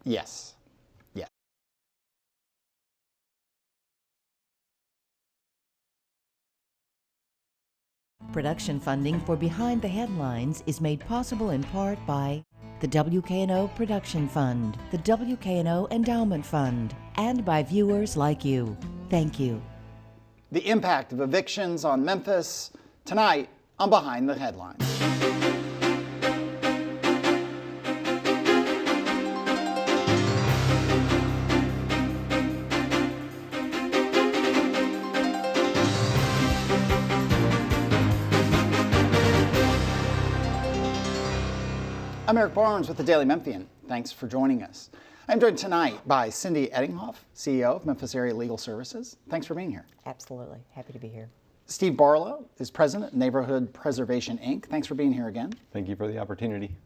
Yes. Yeah. Production funding for Behind the Headlines is made possible in part by the WKNO Production Fund, the WKNO Endowment Fund, and by viewers like you. Thank you. The impact of evictions on Memphis tonight on Behind the Headlines. I'm Eric Barnes with the Daily Memphian. Thanks for joining us. I'm joined tonight by Cindy Eddinghoff, CEO of Memphis Area Legal Services. Thanks for being here. Absolutely. Happy to be here. Steve Barlow is president of Neighborhood Preservation, Inc. Thanks for being here again. Thank you for the opportunity.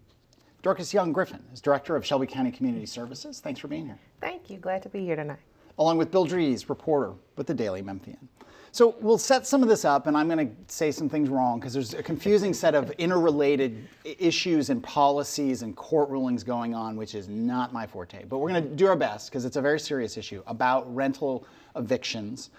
Dorcas Young Griffin is director of Shelby County Community Services. Thanks for being here. Thank you. Glad to be here tonight. Along with Bill Dries, reporter with the Daily Memphian. So we'll set some of this up, and I'm going to say some things wrong because there's a confusing set of interrelated issues and policies and court rulings going on, which is not my forte. But we're going to do our best because it's a very serious issue about rental evictions.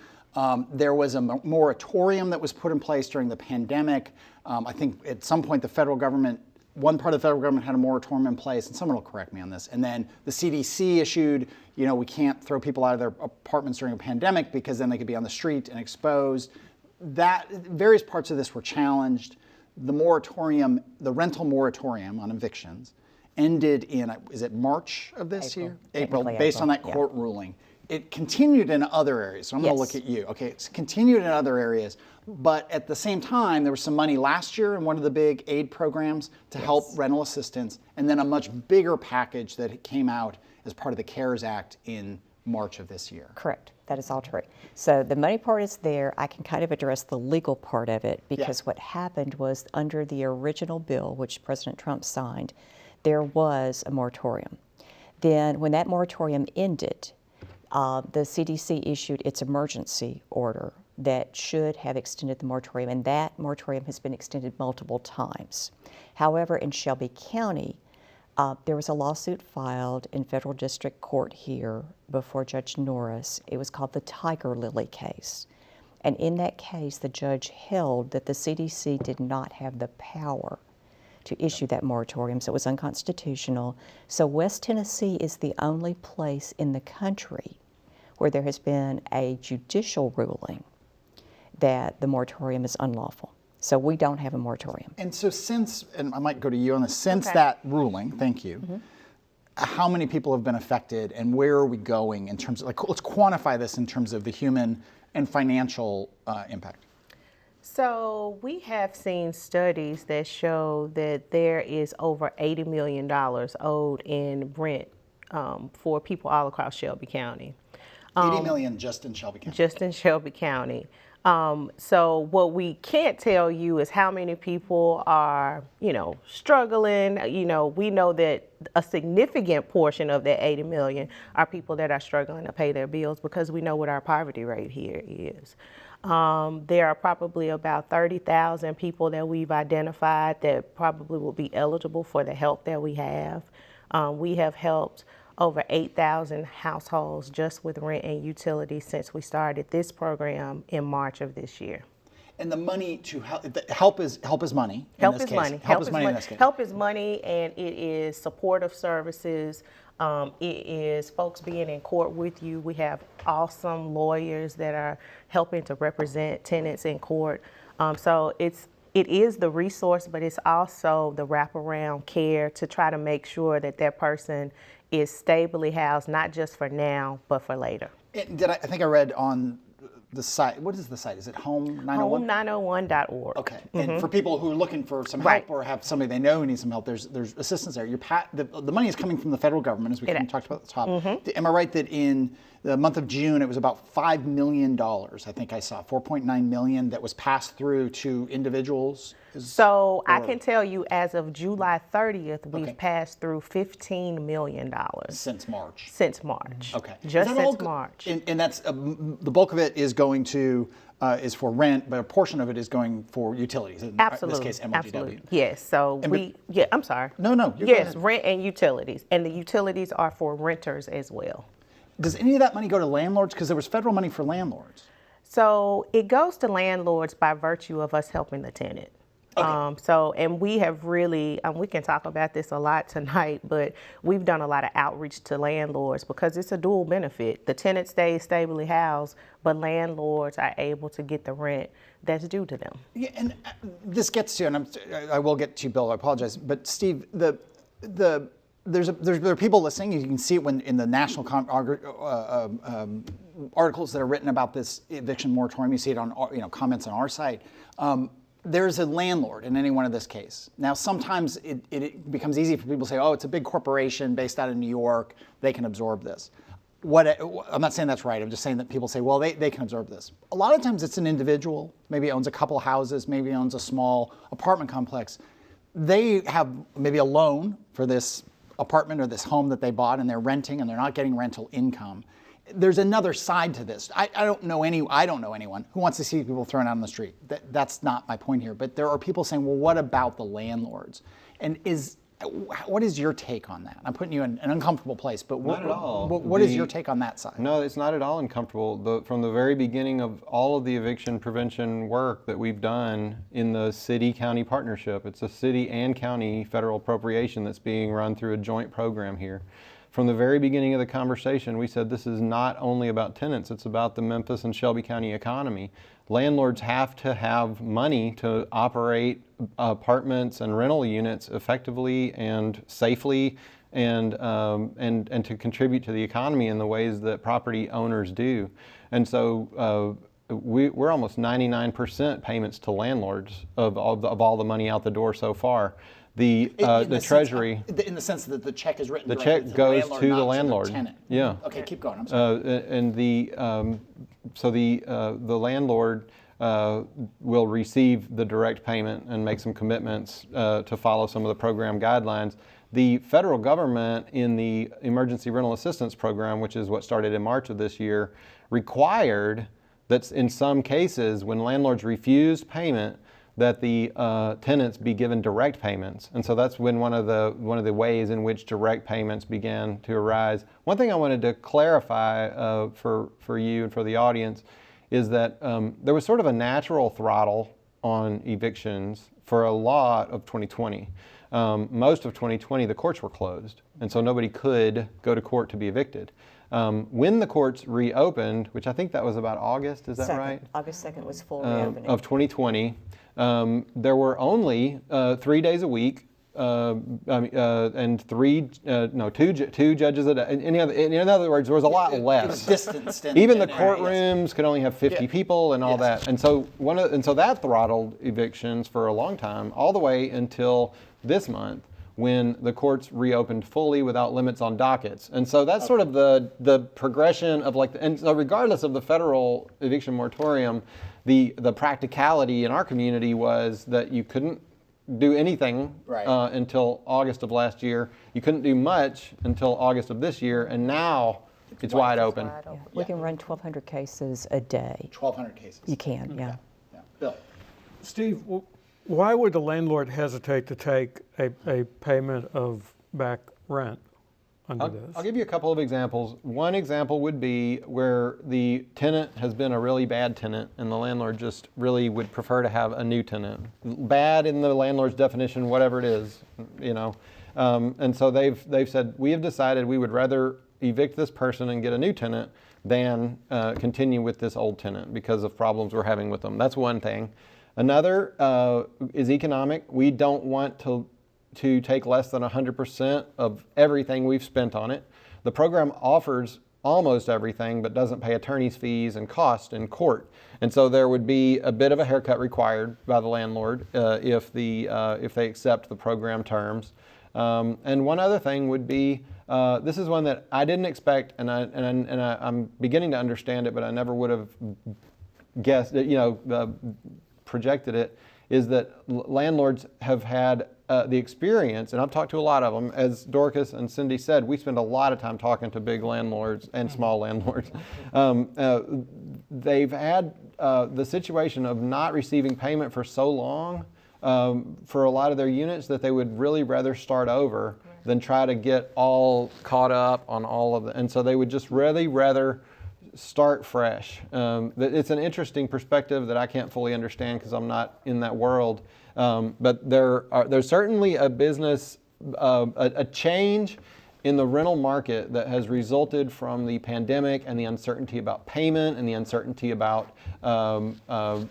There was a moratorium that was put in place during the pandemic. I think at some point the federal government, one part of the federal government had a moratorium in place, and someone will correct me on this. And then the CDC issued, we can't throw people out of their apartments during a pandemic because then they could be on the street and exposed. That various parts of this were challenged. The moratorium, the rental moratorium on evictions, ended in, is it March of this year? April, based on that court ruling. It continued in other areas, so I'm going to look at you. Okay, it's continued in other areas, but at the same time, there was some money last year in one of the big aid programs to help rental assistance, and then a much bigger package that came out as part of the CARES Act in March of this year. Correct. That is all true. So the money part is there. I can kind of address the legal part of it because what happened was under the original bill, which President Trump signed, there was a moratorium. Then when that moratorium ended, the CDC issued its emergency order that should have extended the moratorium, and that moratorium has been extended multiple times. However, in Shelby County, there was a lawsuit filed in federal district court here before Judge Norris. It was called the Tiger Lily case. And in that case, the judge held that the CDC did not have the power to issue that moratorium, so it was unconstitutional. So West Tennessee is the only place in the country where there has been a judicial ruling that the moratorium is unlawful. So we don't have a moratorium. And so since, and I might go to you on this, since that ruling, thank you, how many people have been affected and where are we going in terms of, let's quantify this in terms of the human and financial impact. So we have seen studies that show that there is over $80 million owed in rent for people all across Shelby County. 80 million just in Shelby County. Just in Shelby County. So what we can't tell you is how many people are, struggling. We know that a significant portion of that 80 million are people that are struggling to pay their bills because we know what our poverty rate here is. There are probably about 30,000 people that we've identified that probably will be eligible for the help that we have. We have helped over 8,000 households just with rent and utilities since we started this program in March of this year. And the money to help is money. Help is money. Help is money in this case. Help is money, and it is supportive services. It is folks being in court with you. We have awesome lawyers that are helping to represent tenants in court. So it is the resource, but it's also the wraparound care to try to make sure that that person is stably housed, not just for now, but for later. I think I read on the site, what is the site? Is it Home 901? Home901.org. Okay. And for people who are looking for some help or have somebody they know who needs some help, there's assistance there. The money is coming from the federal government, as we talked about at the top. Am I right that in the month of June, it was about $5 million, I think I saw, $4.9 million that was passed through to individuals So I can tell you, as of July 30th, we've Okay. passed through $15 million Since March. since March. Okay. Just Is that all since March. And that's the bulk of it is going to is for rent, but a portion of it is going for utilities. Absolutely. In this case, MLGW. Absolutely. Yes. So I'm sorry. No, you go Yes, ahead. rent and utilities. And the utilities are for renters as well. Does any of that money go to landlords? Because there was federal money for landlords. So it goes to landlords by virtue of us helping the tenant. And we have really, we can talk about this a lot tonight, but we've done a lot of outreach to landlords because it's a dual benefit. The tenant stays stably housed, but landlords are able to get the rent that's due to them. Yeah, and this gets to, and I will get to you, Bill. I apologize, but Steve, there are people listening. You can see it when in the national articles that are written about this eviction moratorium. You see it on comments on our site. There's a landlord in any one of this case. Now, sometimes it becomes easy for people to say, oh, it's a big corporation based out of New York. They can absorb this. I'm not saying that's right. I'm just saying that people say, well, they can absorb this. A lot of times it's an individual. Maybe owns a couple houses. Maybe owns a small apartment complex. They have maybe a loan for this apartment or this home that they bought, and they're renting, and they're not getting rental income. There's another side to this. I don't know anyone who wants to see people thrown out on the street. That's not my point here. But there are people saying, well, what about the landlords? And what is your take on that? I'm putting you in an uncomfortable place, but Not at all. What is your take on that side? No, it's not at all uncomfortable. From the very beginning of all of the eviction prevention work that we've done in the city-county partnership, it's a city and county federal appropriation that's being run through a joint program here. From the very beginning of the conversation, we said this is not only about tenants, it's about the Memphis and Shelby County economy. Landlords have to have money to operate apartments and rental units effectively and safely and to contribute to the economy in the ways that property owners do. And so we're almost 99% payments to landlords of all the money out the door so far. The Treasury. In the sense that the check is written. The directly check goes landlord, to not the landlord. tenant. Yeah. Okay, keep going. I'm sorry. And the landlord will receive the direct payment and make some commitments to follow some of the program guidelines. The federal government in the Emergency Rental Assistance Program, which is what started in March of this year, required that in some cases when landlords refused payment, that the tenants be given direct payments. And so that's when one of the ways in which direct payments began to arise. One thing I wanted to clarify for you and for the audience is that there was sort of a natural throttle on evictions for a lot of 2020. Most of 2020, the courts were closed, and so nobody could go to court to be evicted. When the courts reopened, which I think that was about August, is that right? August 2nd was full reopening. Of 2020. There were only 3 days a week, and two judges a day. In other words, there was a lot less. It was distanced. Even the courtrooms could only have 50 people and all that. And so that throttled evictions for a long time, all the way until this month, when the courts reopened fully without limits on dockets. And so that's sort of the progression of and so regardless of the federal eviction moratorium, the practicality in our community was that you couldn't do anything until August of last year. You couldn't do much until August of this year, and now it's wide open. Yeah. We can run 1,200 cases a day. 1,200 cases. You can, yeah. Bill. Steve, why would the landlord hesitate to take a payment of back rent under this? I'll give you a couple of examples. One example would be where the tenant has been a really bad tenant and the landlord just really would prefer to have a new tenant. Bad in the landlord's definition, whatever it is, and so they've said, we have decided we would rather evict this person and get a new tenant than continue with this old tenant because of problems we're having with them. That's one thing. Another is economic. We don't want to take less than 100% of everything we've spent on it. The program offers almost everything, but doesn't pay attorney's fees and cost in court. And so there would be a bit of a haircut required by the landlord if they accept the program terms. And one other thing would be, this is one that I didn't expect, and I'm beginning to understand it, but I never would have guessed, projected it, is that landlords have had the experience, and I've talked to a lot of them, as Dorcas and Cindy said, we spend a lot of time talking to big landlords and small landlords. They've had the situation of not receiving payment for so long for a lot of their units that they would really rather start over than try to get all caught up on all of it. And so they would just really rather start fresh. It's an interesting perspective that I can't fully understand because I'm not in that world. But there's certainly a business, a change in the rental market that has resulted from the pandemic and the uncertainty about payment and the uncertainty about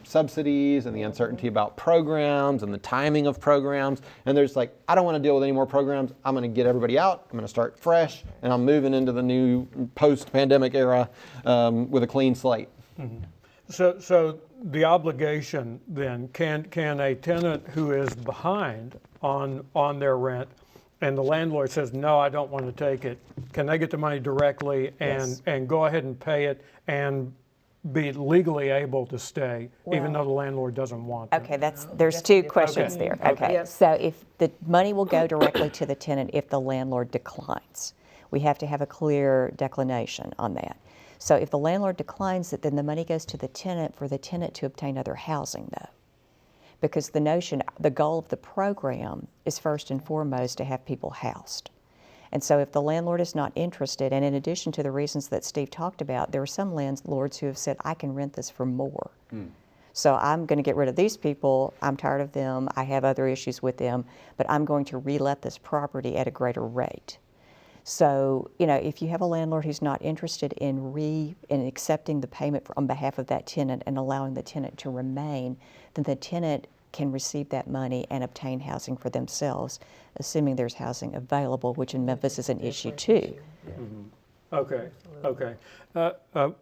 subsidies and the uncertainty about programs and the timing of programs. And there's like, I don't want to deal with any more programs. I'm going to get everybody out. I'm going to start fresh, and I'm moving into the new post-pandemic era with a clean slate. Mm-hmm. So the obligation then, can a tenant who is behind on their rent and the landlord says, no, I don't want to take it, can they get the money directly and go ahead and pay it and be legally able to stay, even though the landlord doesn't want them? Okay, there's two questions there. Okay, Yep. so if the money will go directly to the tenant if the landlord declines. We have to have a clear declination on that. So if the landlord declines it, then the money goes to the tenant for the tenant to obtain other housing, though. Because the goal of the program is first and foremost to have people housed. And so if the landlord is not interested, and in addition to the reasons that Steve talked about, there are some landlords who have said, I can rent this for more. So I'm going to get rid of these people, I'm tired of them, I have other issues with them, but I'm going to relet this property at a greater rate. So, if you have a landlord who's not interested in accepting the payment on behalf of that tenant and allowing the tenant to remain, then the tenant can receive that money and obtain housing for themselves, assuming there's housing available, which in Memphis is an issue too. Okay.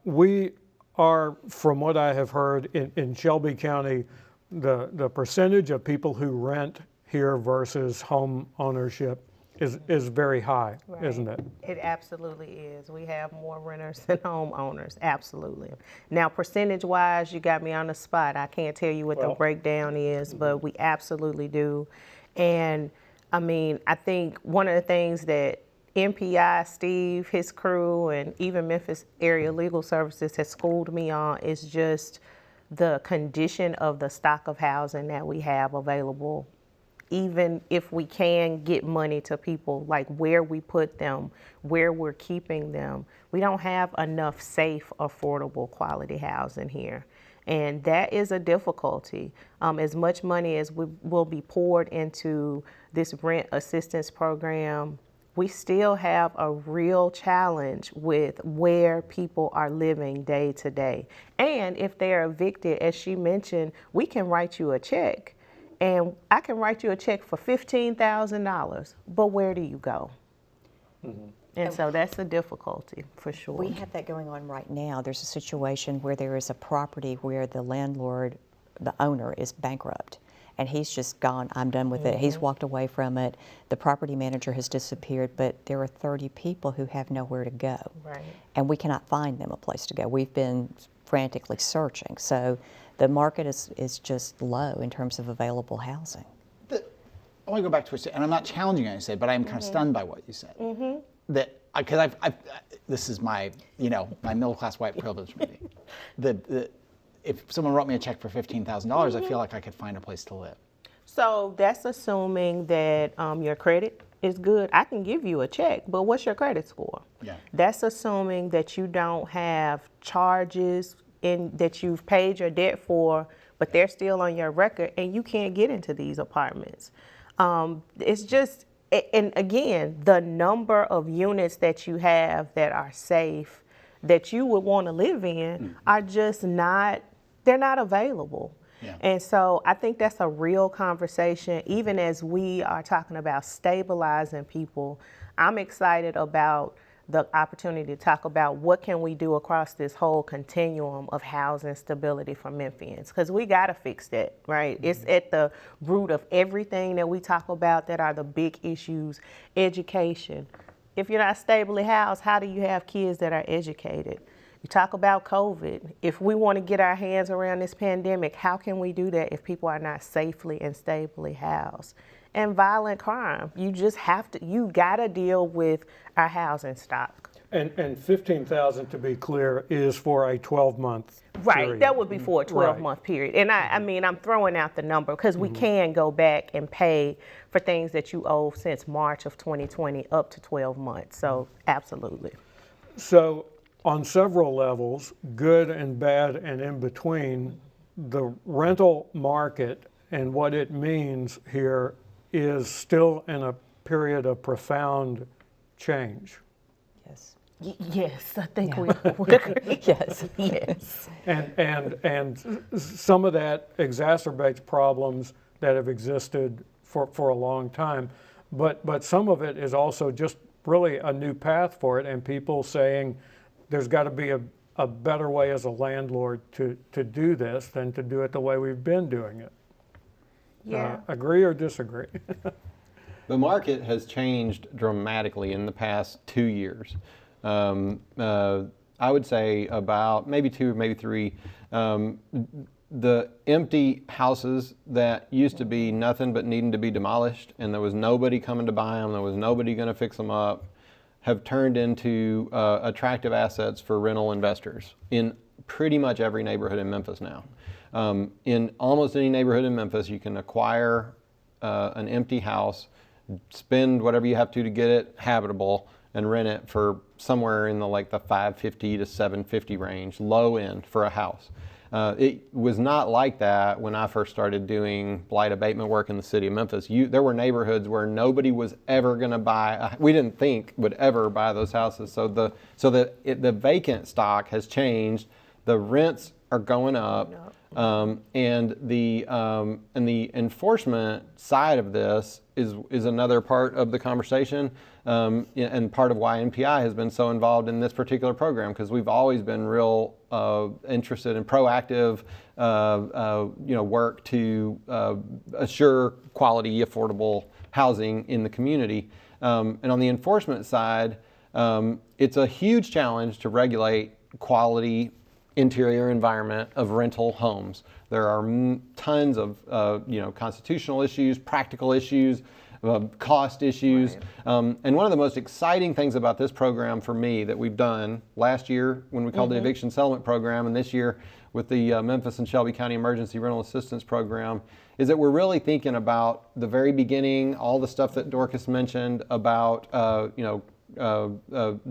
We are, from what I have heard, in Shelby County, the percentage of people who rent here versus home ownership is very high, Right. isn't it? It absolutely is. We have more renters than homeowners, absolutely. Now, percentage-wise, you got me on the spot. I can't tell you what the breakdown is, but we absolutely do. And, I think one of the things that MPI, Steve, his crew, and even Memphis Area Legal Services has schooled me on is just the condition of the stock of housing that we have available. Even if we can get money to people, like where we put them, where we're keeping them, we don't have enough safe, affordable, quality housing here. And that is a difficulty. As much money as will be poured into this rent assistance program, we still have a real challenge with where people are living day to day. And if they're evicted, as she mentioned, we can write you a check. And I can write you a check for $15,000, but where do you go? And so that's a difficulty for sure. We have that going on right now. There's a situation where there is a property where the landlord, the owner, is bankrupt. And he's just gone, I'm done with it. He's walked away from it. The property manager has disappeared, but there are 30 people who have nowhere to go. Right. And we cannot find them a place to go. We've been frantically searching. So the market is just low in terms of available housing. I want to go back to it, and I'm not challenging you, I said, but I'm kind of stunned by what you said. That because this is my my middle class white privilege maybe. If someone wrote me a check for $15,000, I feel like I could find a place to live. So that's assuming that your credit is good. I can give you a check, but what's your credit score? Yeah. That's assuming that you don't have charges that you've paid your debt for, but they're still on your record and you can't get into these apartments. It's just, and again, the number of units that you have that are safe, that you would want to live in, are just they're not available. Yeah. And so I think that's a real conversation, even as we are talking about stabilizing people. I'm excited about the opportunity to talk about what can we do across this whole continuum of housing stability for Memphians, because we got to fix that, right? It's at the root of everything that we talk about that are the big issues. Education. If you're not stably housed, how do you have kids that are educated? We talk about COVID. If we want to get our hands around this pandemic, how can we do that if people are not safely and stably housed? And violent crime. You gotta deal with our housing stock. And 15,000, to be clear, is for a 12-month Right, period. that would be for a 12-month period. And I mean, I'm throwing out the number because we can go back and pay for things that you owe since March of 2020 up to 12 months. So absolutely. So on several levels, good and bad and in between, the rental market and what it means here is still in a period of profound change. Yes. Yes, I think we would agree. Yes. Yes. And some of that exacerbates problems that have existed for a long time. But some of it is also just really a new path for it, and people saying there's got to be a better way as a landlord to do this than to do it the way we've been doing it. Yeah. Agree or disagree? The market has changed dramatically in the past 2 years. I would say about maybe 2, maybe 3. The empty houses that used to be nothing but needing to be demolished, and there was nobody coming to buy them, there was nobody going to fix them up, have turned into attractive assets for rental investors in pretty much every neighborhood in Memphis now. In almost any neighborhood in Memphis, you can acquire an empty house, spend whatever you have to get it habitable, and rent it for somewhere in the $550 to $750 range, low end for a house. It was not like that when I first started doing blight abatement work in the city of Memphis. There were neighborhoods where nobody was ever going to buy. We didn't think would ever buy those houses. So the vacant stock has changed. The rents are going up, and the enforcement side of this is another part of the conversation, and part of why NPI has been so involved in this particular program, because we've always been real interested in proactive work to assure quality, affordable housing in the community. And on the enforcement side, it's a huge challenge to regulate quality interior environment of rental homes. There are tons of constitutional issues, practical issues, cost issues. Right. And one of the most exciting things about this program for me that we've done last year when we called it Eviction Settlement Program, and this year with the Memphis and Shelby County Emergency Rental Assistance Program, is that we're really thinking about the very beginning, all the stuff that Dorcas mentioned about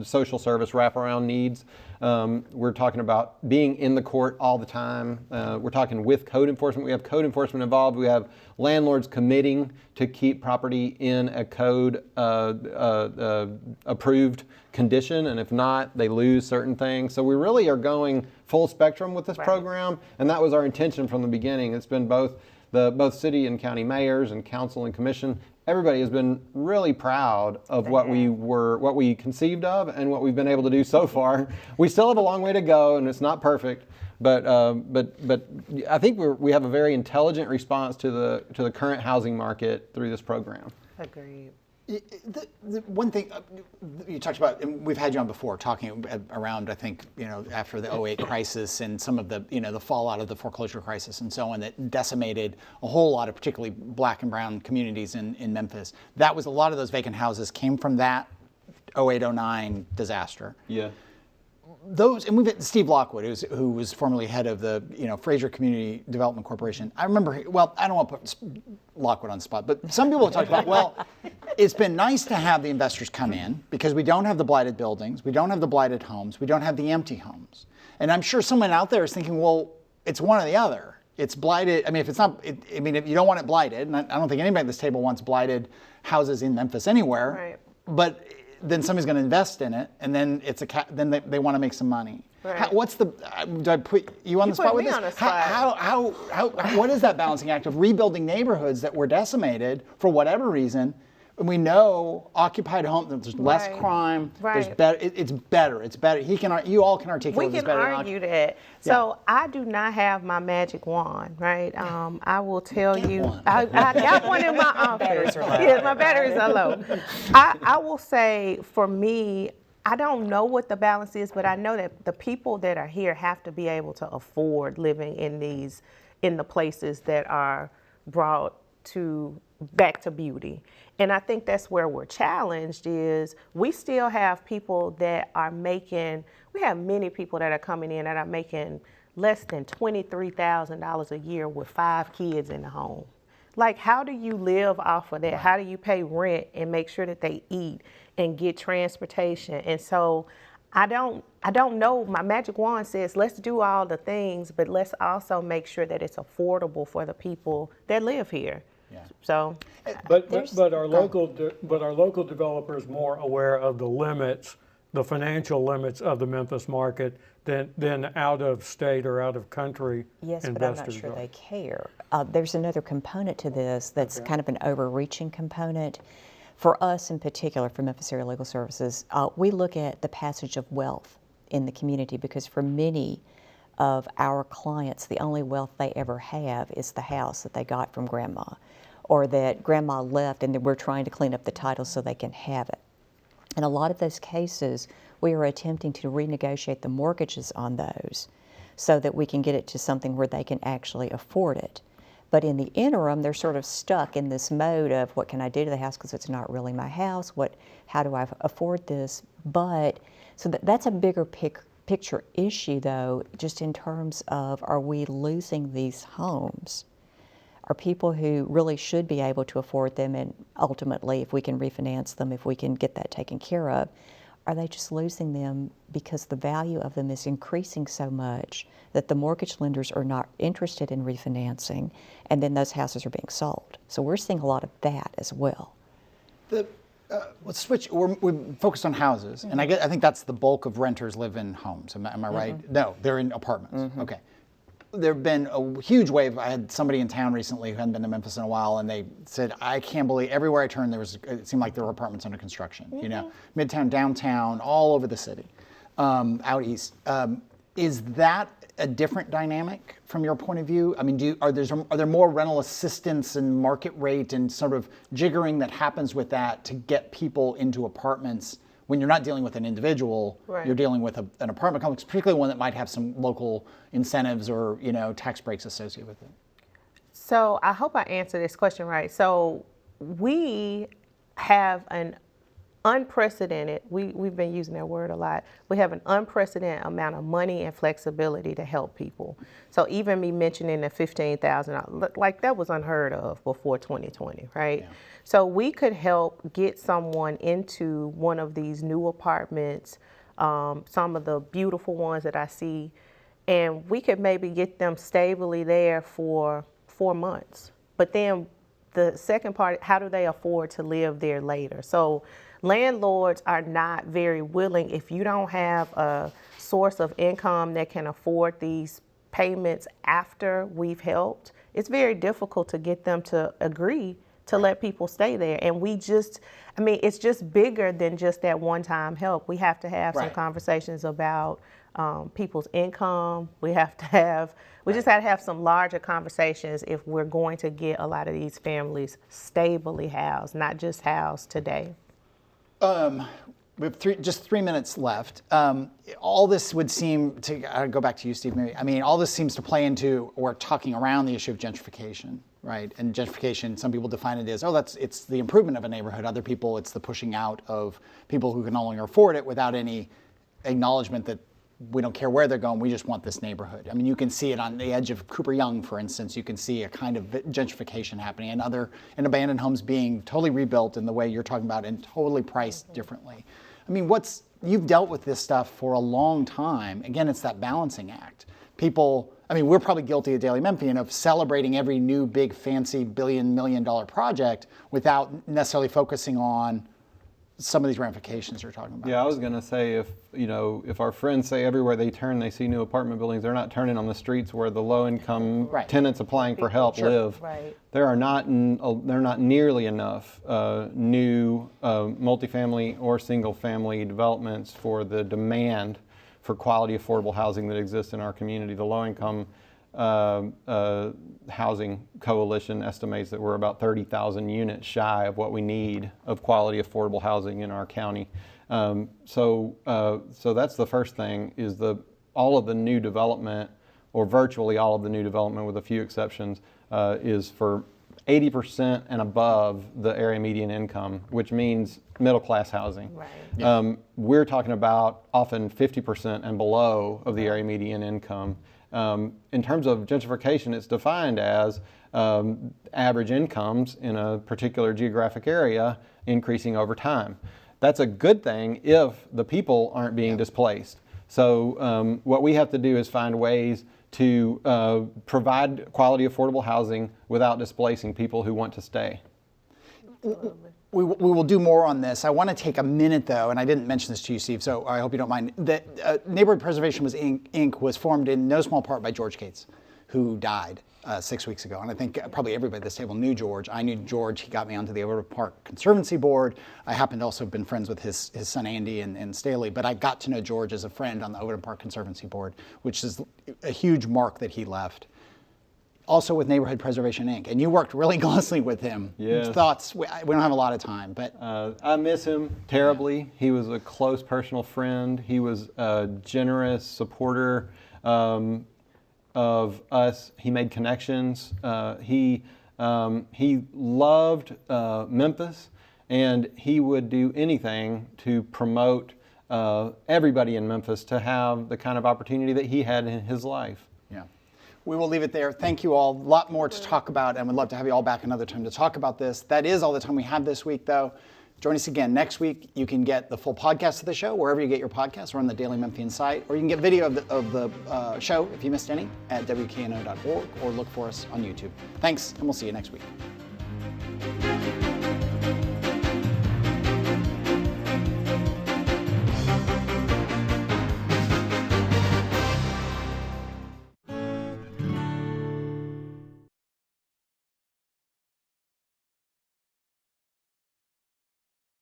social service wraparound needs. We're talking about being in the court all the time. We're talking with code enforcement. We have code enforcement involved. We have landlords committing to keep property in a code approved condition, and if not, they lose certain things. So we really are going full spectrum with this program, and that was our intention from the beginning. It's been both city and county mayors and council and commission. Everybody has been really proud of what we conceived of and what we've been able to do so far. We still have a long way to go, and it's not perfect, but I think we have a very intelligent response to the current housing market through this program. Agreed. The one thing you talked about, and we've had you on before, talking around, I think, after the 2008 crisis and some of the, the fallout of the foreclosure crisis and so on that decimated a whole lot of particularly black and brown communities in Memphis. That was a lot of those vacant houses came from that 2008-09 disaster. Yeah. Those, and we've had Steve Lockwood, who was formerly head of the Fraser Community Development Corporation. I remember, well, I don't want to put Lockwood on the spot, but some people have talked about, well, it's been nice to have the investors come in because we don't have the blighted buildings, we don't have the blighted homes, we don't have the empty homes. And I'm sure someone out there is thinking, well, it's one or the other. It's blighted. I mean, if it's not, if you don't want it blighted, and I don't think anybody at this table wants blighted houses in Memphis anywhere, right. But then somebody's going to invest in it, and then then they want to make some money. Right. Do I put you on the spot with this? On the spot. What is that balancing act of rebuilding neighborhoods that were decimated for whatever reason? And we know occupied homes, there's less crime. Right. There's better. It's better. It's better. You all can articulate this better. We can argue that. So I do not have my magic wand, right? I will tell you, I got one in my office. Yes, my batteries are low. I will say, for me, I don't know what the balance is, but I know that the people that are here have to be able to afford living in the places that are brought back to beauty. And I think that's where we're challenged is we still have people that are we have many people that are coming in that are making less than $23,000 a year with 5 kids in the home. Like, how do you live off of that? How do you pay rent and make sure that they eat and get transportation? And so I don't know. My magic wand says, let's do all the things, but let's also make sure that it's affordable for the people that live here. Yeah. So, But our local developers more aware of the limits, the financial limits of the Memphis market than out of state or out of country Yes, investors but I'm not sure are. they care. There's another component to this that's kind of an overreaching component. For us in particular, for Memphis Area Legal Services, we look at the passage of wealth in the community because for many of our clients, the only wealth they ever have is the house that they got from grandma or that grandma left and then we're trying to clean up the title so they can have it. In a lot of those cases, we are attempting to renegotiate the mortgages on those so that we can get it to something where they can actually afford it. But in the interim, they're sort of stuck in this mode of what can I do to the house because it's not really my house? How do I afford this? But so that's a bigger picture issue, though, just in terms of are we losing these homes? Are people who really should be able to afford them, and ultimately, if we can refinance them, if we can get that taken care of, are they just losing them because the value of them is increasing so much that the mortgage lenders are not interested in refinancing, and then those houses are being sold? So we're seeing a lot of that as well. Let's switch. We're focused on houses, and I think that's the bulk of renters live in homes. Am I right? No, they're in apartments. Okay. There have been a huge wave. I had somebody in town recently who hadn't been to Memphis in a while, and they said, I can't believe, everywhere I turned, it seemed like there were apartments under construction, you know, Midtown, downtown, all over the city, out east. Is that a different dynamic from your point of view? I mean, are there more rental assistance and market rate and sort of jiggering that happens with that to get people into apartments when you're not dealing with an individual, Right. You're dealing with an apartment complex, particularly one that might have some local incentives or, you know, tax breaks associated with it? So I hope I answered this question right. So we have an unprecedented, we've been using that word a lot, we have an unprecedented amount of money and flexibility to help people. So even me mentioning the $15,000, like that was unheard of before 2020, right? Yeah. So we could help get someone into one of these new apartments, some of the beautiful ones that I see, and we could maybe get them stably there for 4 months. But then the second part, how do they afford to live there later? So landlords are not very willing, if you don't have a source of income that can afford these payments after we've helped, it's very difficult to get them to agree to let people stay there. And it's just bigger than just that one-time help. We have to have some conversations about people's income. We just have to have some larger conversations if we're going to get a lot of these families stably housed, not just housed today. We have just 3 minutes left. All this would seem to, go back to you, Steve, maybe. I mean, all this seems to play into, we're talking around the issue of gentrification, right? And gentrification, some people define it as, it's the improvement of a neighborhood. Other people, it's the pushing out of people who can no longer afford it without any acknowledgement that we don't care where they're going, we just want this neighborhood. I mean, you can see it on the edge of Cooper Young, for instance. You can see a kind of gentrification happening and abandoned homes being totally rebuilt in the way you're talking about and totally priced differently. I mean, you've dealt with this stuff for a long time. Again, it's that balancing act. We're probably guilty at Daily Memphian of celebrating every new big fancy $1-million project without necessarily focusing on some of these ramifications you're talking about. Yeah, I was going to say if our friends say everywhere they turn they see new apartment buildings, they're not turning on the streets where the low-income tenants applying for help live. Right. There are not nearly enough new multifamily or single-family developments for the demand for quality affordable housing that exists in our community. The low-income housing coalition estimates that we're about 30,000 units shy of what we need of quality affordable housing in our county. So that's the first thing, is all of the new development, or virtually all of the new development with a few exceptions, is for 80% and above the area median income, which means middle class housing. Right. We're talking about often 50% and below of the area median income. In terms of gentrification, it's defined as average incomes in a particular geographic area increasing over time. That's a good thing if the people aren't being displaced. So what we have to do is find ways to provide quality, affordable housing without displacing people who want to stay. We will do more on this. I want to take a minute, though, and I didn't mention this to you, Steve, so I hope you don't mind. That Neighborhood Preservation Inc. was formed in no small part by George Cates, who died 6 weeks ago. And I think probably everybody at this table knew George. I knew George. He got me onto the Overland Park Conservancy Board. I happen to also have been friends with his son Andy and Staley, but I got to know George as a friend on the Overland Park Conservancy Board, which is a huge mark that he left. Also with Neighborhood Preservation Inc. And you worked really closely with him. Yes. Thoughts? We don't have a lot of time, but I miss him terribly. He was a close personal friend. He was a generous supporter of us. He made connections. He loved Memphis, and he would do anything to promote everybody in Memphis to have the kind of opportunity that he had in his life. yeah. We will leave it there. Thank you all. A lot more to talk about, and we'd love to have you all back another time to talk about this. That is all the time we have this week, though. Join us again next week. You can get the full podcast of the show wherever you get your podcasts, or on the Daily Memphian site, or you can get video of the show if you missed any at WKNO.org, or look for us on YouTube. Thanks, and we'll see you next week.